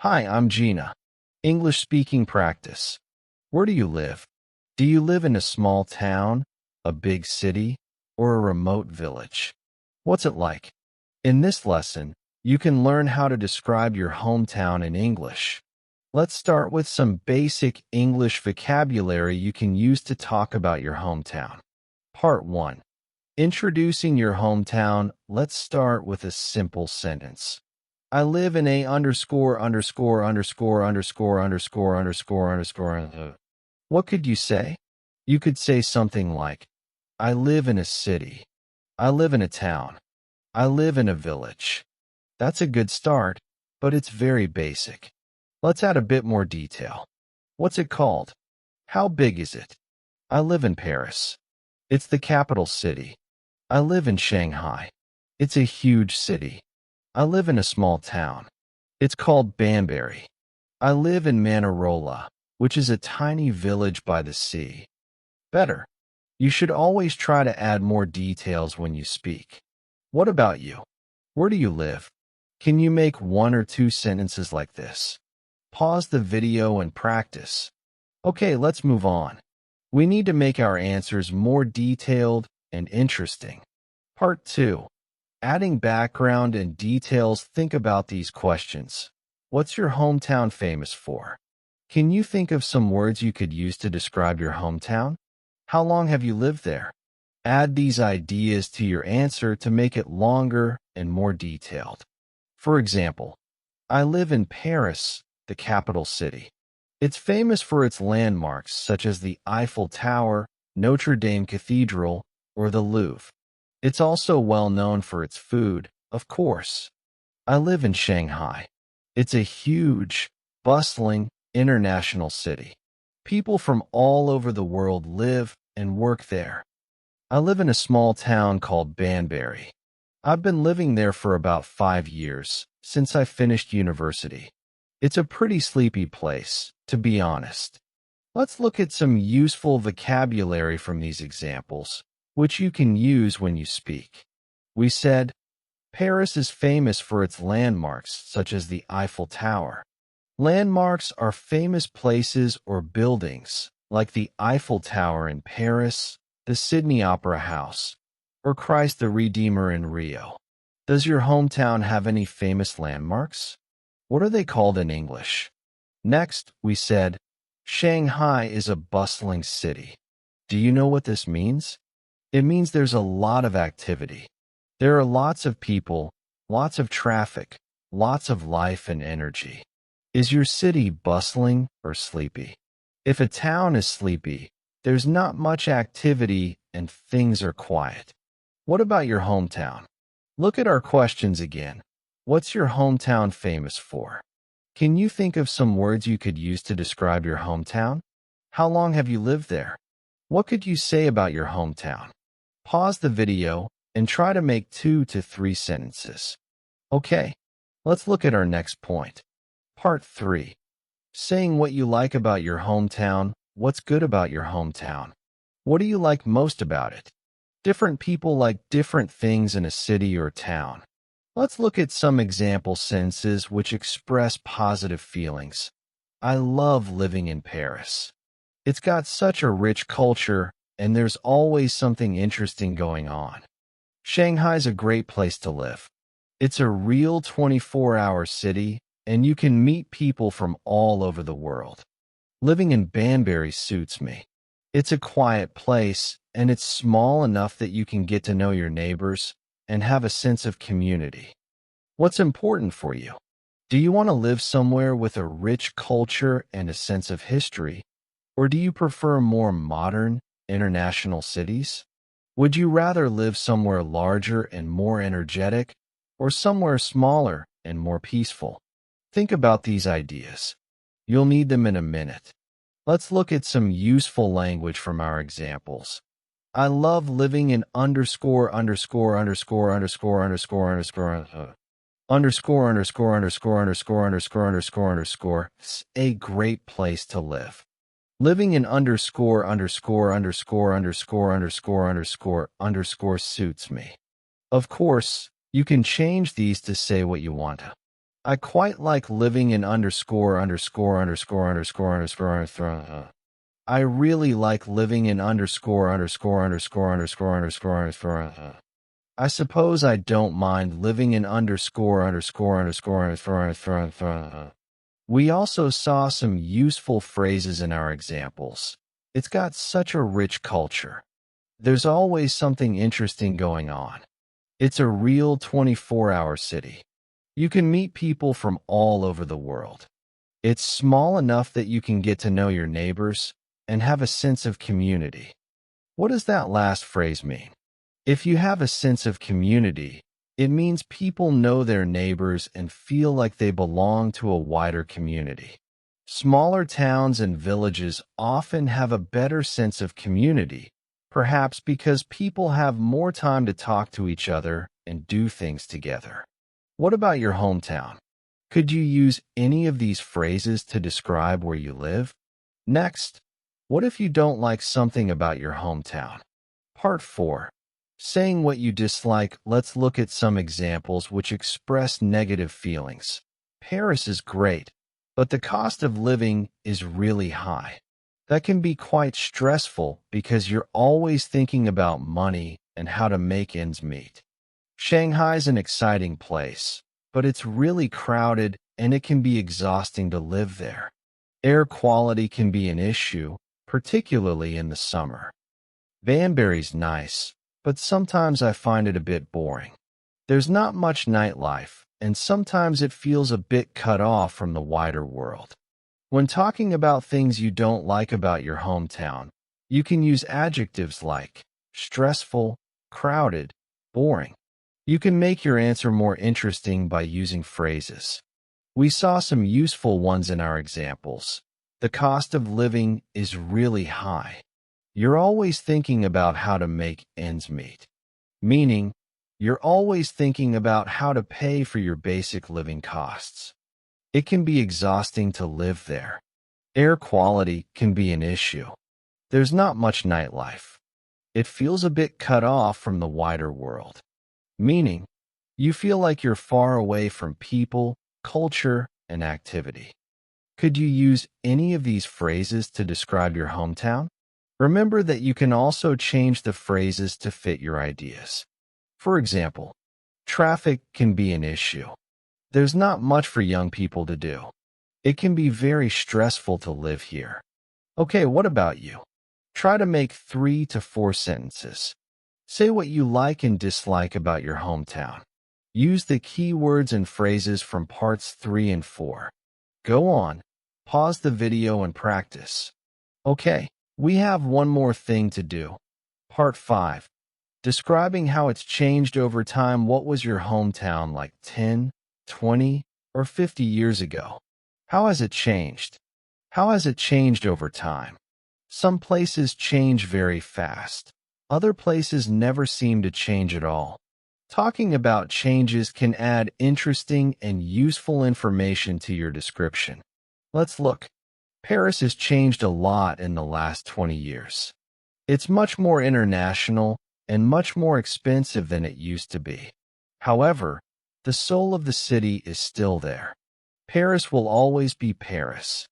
Hi, I'm Gina. English speaking practice. Where do you live? Do you live in a small town, a big city, or a remote village? What's it like? In this lesson, you can learn how to describe your hometown in English. Let's start with some basic English vocabulary you can use to talk about your hometown. Part 1. Introducing your hometown. Let's start with a simple sentence. I live in a underscore underscore underscore underscore underscore underscore underscore. What could you say? You could say something like, I live in a city. I live in a town. I live in a village. That's a good start, but it's very basic. Let's add a bit more detail. What's it called? How big is it? I live in Paris. It's the capital city. I live in Shanghai. It's a huge city. I live in a small town. It's called Banbury. I live in Manarola, which is a tiny village by the sea. Better. You should always try to add more details when you speak. What about you? Where do you live? Can you make 1 or 2 sentences like this? Pause the video and practice. Okay, let's move on. We need to make our answers more detailed and interesting. Part 2. Adding background and details. Think about these questions. What's your hometown famous for? Can you think of some words you could use to describe your hometown? How long have you lived there? Add these ideas to your answer to make it longer and more detailed. For example, I live in Paris, the capital city. It's famous for its landmarks such as the Eiffel Tower, Notre Dame Cathedral, or the Louvre. It's also well known for its food, of course. I live in Shanghai. It's a huge, bustling, international city. People from all over the world live and work there. I live in a small town called Banbury. I've been living there for about 5 years, since I finished university. It's a pretty sleepy place, to be honest. Let's look at some useful vocabulary from these examples, which you can use when you speak. We said, Paris is famous for its landmarks, such as the Eiffel Tower. Landmarks are famous places or buildings, like the Eiffel Tower in Paris, the Sydney Opera House, or Christ the Redeemer in Rio. Does your hometown have any famous landmarks? What are they called in English? Next, we said, Shanghai is a bustling city. Do you know what this means? It means there's a lot of activity. There are lots of people, lots of traffic, lots of life and energy. Is your city bustling or sleepy? If a town is sleepy, there's not much activity and things are quiet. What about your hometown? Look at our questions again. What's your hometown famous for? Can you think of some words you could use to describe your hometown? How long have you lived there? What could you say about your hometown? Pause the video and try to make 2 to 3 sentences. Okay, let's look at our next point. Part 3. Saying what you like about your hometown. What's good about your hometown? What do you like most about it? Different people like different things in a city or town. Let's look at some example sentences which express positive feelings. I love living in Paris. It's got such a rich culture, and there's always something interesting going on. Shanghai's a great place to live. It's a real 24-hour city, and you can meet people from all over the world. Living in Banbury suits me. It's a quiet place, and it's small enough that you can get to know your neighbors and have a sense of community. What's important for you? Do you want to live somewhere with a rich culture and a sense of history, or do you prefer more modern, international cities? Would you rather live somewhere larger and more energetic, or somewhere smaller and more peaceful? Think about these ideas. You'll need them in a minute. Let's look at some useful language from our examples. I love living in underscore underscore underscore underscore underscore underscore underscore underscore underscore underscore underscore underscore underscore. It's a great place to live. Living in underscore underscore underscore underscore underscore underscore underscore suits me. Of course, you can change these to say what you want. I quite like living in underscore underscore underscore underscore underscore underscore. I really like living in underscore underscore underscore underscore underscore underscore. I suppose I don't mind living in underscore underscore underscore underscore underscore. We also saw some useful phrases in our examples. It's got such a rich culture. There's always something interesting going on. It's a real 24-hour city. You can meet people from all over the world. It's small enough that you can get to know your neighbors and have a sense of community. What does that last phrase mean? If you have a sense of community, it means people know their neighbors and feel like they belong to a wider community. Smaller towns and villages often have a better sense of community, perhaps because people have more time to talk to each other and do things together. What about your hometown? Could you use any of these phrases to describe where you live? Next, what if you don't like something about your hometown? Part 4. Saying what you dislike. Let's look at some examples which express negative feelings. Paris is great, but the cost of living is really high. That can be quite stressful because you're always thinking about money and how to make ends meet. Shanghai's an exciting place, but it's really crowded and it can be exhausting to live there. Air quality can be an issue, particularly in the summer. Banbury's nice, but sometimes I find it a bit boring. There's not much nightlife, and sometimes it feels a bit cut off from the wider world. When talking about things you don't like about your hometown, you can use adjectives like stressful, crowded, boring. You can make your answer more interesting by using phrases. We saw some useful ones in our examples. The cost of living is really high. You're always thinking about how to make ends meet, meaning you're always thinking about how to pay for your basic living costs. It can be exhausting to live there. Air quality can be an issue. There's not much nightlife. It feels a bit cut off from the wider world, meaning you feel like you're far away from people, culture, and activity. Could you use any of these phrases to describe your hometown? Remember that you can also change the phrases to fit your ideas. For example, traffic can be an issue. There's not much for young people to do. It can be very stressful to live here. Okay, what about you? Try to make 3 to 4 sentences. Say what you like and dislike about your hometown. Use the keywords and phrases from parts 3 and 4. Go on, pause the video and practice. Okay, we have one more thing to do. Part 5. Describing how it's changed over time. What was your hometown like 10, 20, or 50 years ago? How has it changed? How has it changed over time? Some places change very fast. Other places never seem to change at all. Talking about changes can add interesting and useful information to your description. Let's look. Paris has changed a lot in the last 20 years. It's much more international and much more expensive than it used to be. However, the soul of the city is still there. Paris will always be Paris.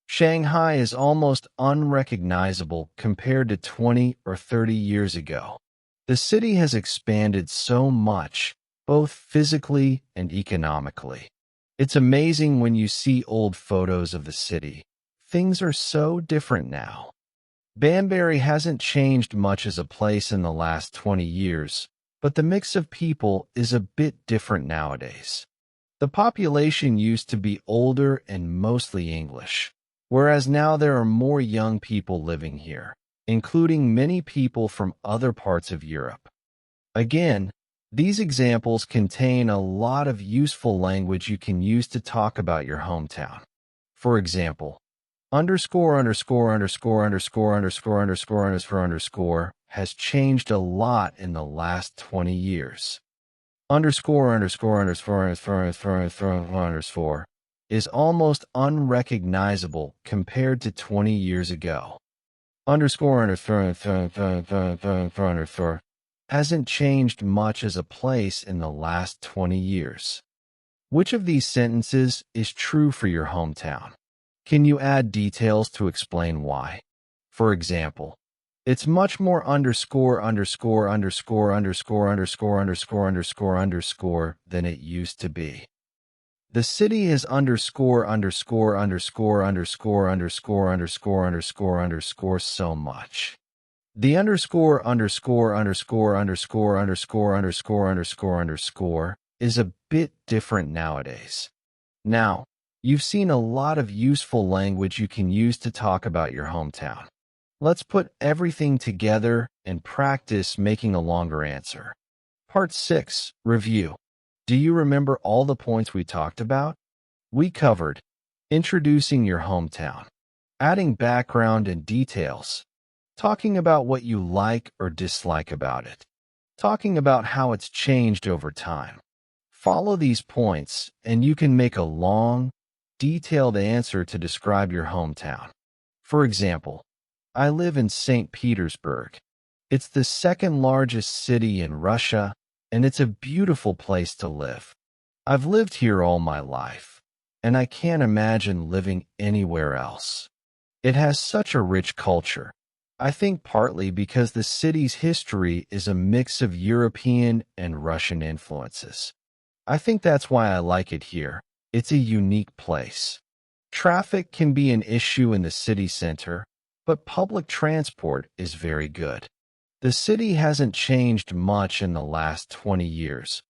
Shanghai is almost unrecognizable compared to 20 or 30 years ago. The city has expanded so much, both physically and economically. It's amazing when you see old photos of the city. Things are so different now. Banbury hasn't changed much as a place in the last 20 years, but the mix of people is a bit different nowadays. The population used to be older and mostly English, whereas now there are more young people living here, including many people from other parts of Europe. Again, these examples contain a lot of useful language you can use to talk about your hometown. For example, underscore underscore underscore underscore underscore underscore underscore underscore has changed a lot in the last 20 years. Underscore underscore underscore underscore underscore underscore underscore is almost unrecognizable compared to 20 years ago. Underscore underscore underscore underscore hasn't changed much as a place in the last 20 years. Which of these sentences is true for your hometown? Can you add details to explain why? For example, it's much more underscore underscore underscore underscore underscore underscore underscore underscore than it used to be. The city is underscore underscore underscore underscore underscore underscore underscore underscore so much. The underscore underscore underscore underscore underscore underscore underscore underscore is a bit different nowadays. Now, you've seen a lot of useful language you can use to talk about your hometown. Let's put everything together and practice making a longer answer. Part 6, Review. Do you remember all the points we talked about? We covered introducing your hometown, adding background and details, talking about what you like or dislike about it, talking about how it's changed over time. Follow these points and you can make a long, detailed answer to describe your hometown. For example, I live in St. Petersburg. It's the second largest city in Russia, and it's a beautiful place to live. I've lived here all my life, and I can't imagine living anywhere else. It has such a rich culture. I think partly because the city's history is a mix of European and Russian influences. I think that's why I like it here. It's a unique place. Traffic can be an issue in the city center, but public transport is very good. The city hasn't changed much in the last 20 years,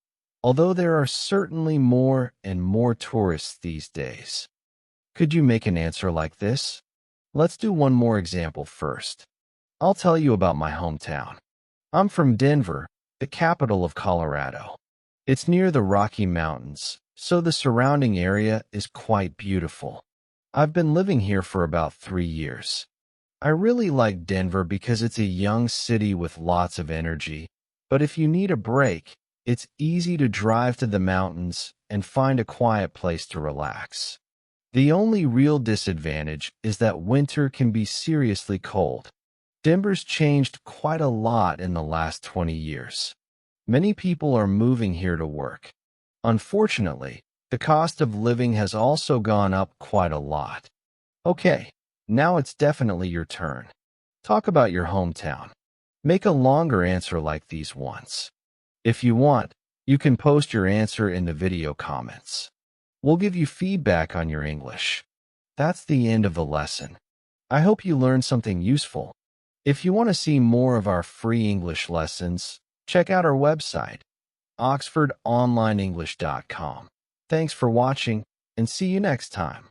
although there are certainly more and more tourists these days. Could you make an answer like this? Let's do one more example first. I'll tell you about my hometown. I'm from Denver, the capital of Colorado. It's near the Rocky Mountains, so the surrounding area is quite beautiful. I've been living here for about 3 years. I really like Denver because it's a young city with lots of energy, but if you need a break, it's easy to drive to the mountains and find a quiet place to relax. The only real disadvantage is that winter can be seriously cold. Denver's changed quite a lot in the last 20 years. Many people are moving here to work. Unfortunately, the cost of living has also gone up quite a lot. Okay. Now it's definitely your turn. Talk about your hometown. Make a longer answer like these ones. If you want, you can post your answer in the video comments. We'll give you feedback on your English. That's the end of the lesson. I hope you learned something useful. If you want to see more of our free English lessons, check out our website, oxfordonlineenglish.com. Thanks for watching, and see you next time.